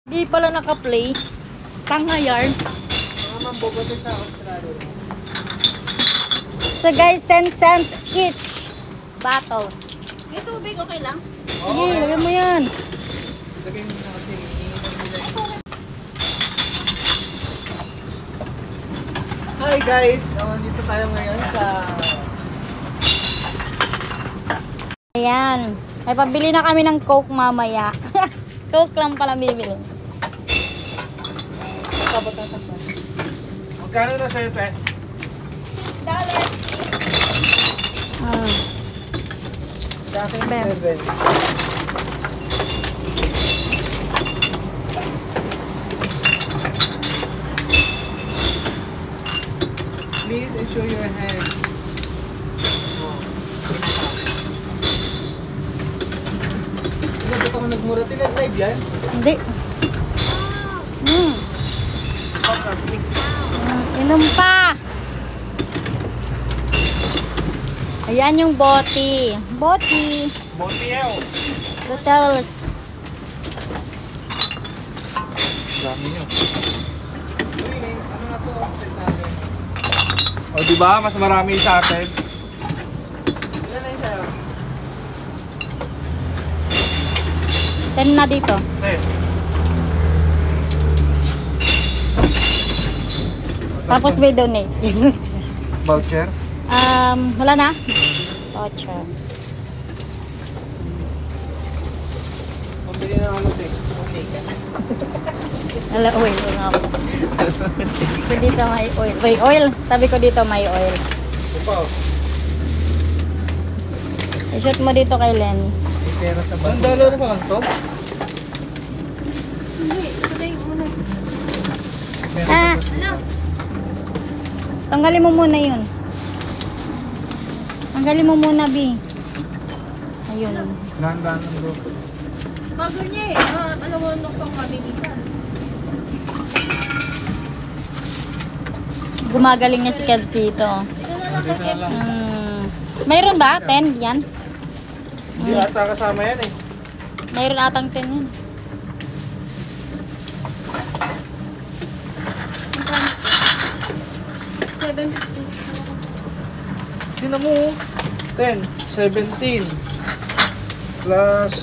Hindi pala naka-play. Tanga yarn. Mga mambobote sa Australia. So guys, 10 cents each bottles. May tubig, okay lang? Sige, lagyan mo yan. Lagay mo na kasi. Hi guys! Dito tayo ngayon sa... Ayan. Ay, pabili na kami ng Coke mamaya. Coke lang pala bibili. Magkano na sa'yo, te? $1. Sa akin, Ben. 7. Please ensure your hands. Ba't ako nagmura? Live yan? Hindi. Inom pa. Ayan yung boti. Boti. Botiel. Hotels. Dami nyo. Ano na to? O diba? Mas marami sa atin. Ilan na yung sa'yo? 10 na dito. Eh. Tapos may donate. Voucher? Wala na? Voucher. Pambili na ako eh. Okay ka. Wala, oil. So dito may oil. Wait, oil. Sabi ko dito may oil. Upaw. I-shoot mo dito kay Lenny. Pera sa bag. $1 ba ang to? Hindi, ito na yung una. Ah, Ano? tanggalin mo muna yun. Tanggalin mo muna, B. Ayun. Dahan-dahan ng bro. Bago niya eh. Ano mo nung pang mabilisan? Gumagaling niya si Kebs dito. Ito na lang Dito na lang. Mayroon ba? 10 yan? Hindi ata kasama yan eh. Mayroon atang 10 yan. Sino mo? 10, 17 plus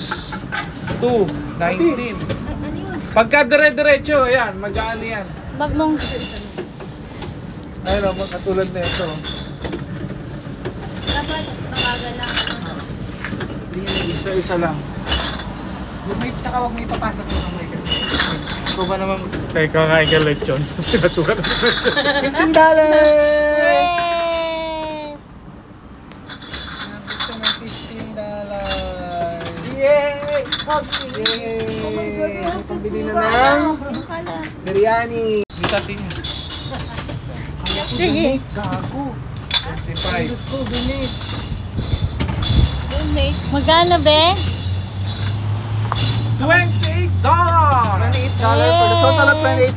2, 19. Ano yun? Pagka dire-diretso, ayan, mag-aano yan. Bag mong... Ayun o, katulad na ito. Dapat mabagal lang. Isa-isa lang. Huwag may papasok mo ng may ito ba naman? Teka nga, lechon. Sinasukat ako sa lechon. $15! Yes! Nabuksan ng $15. Yay! Yay! May pambili na ng biryani. Bisa din. Sige. Gago. 25. Ko, donate. Donate. Magkano, be? $28! $28 for the total of $28.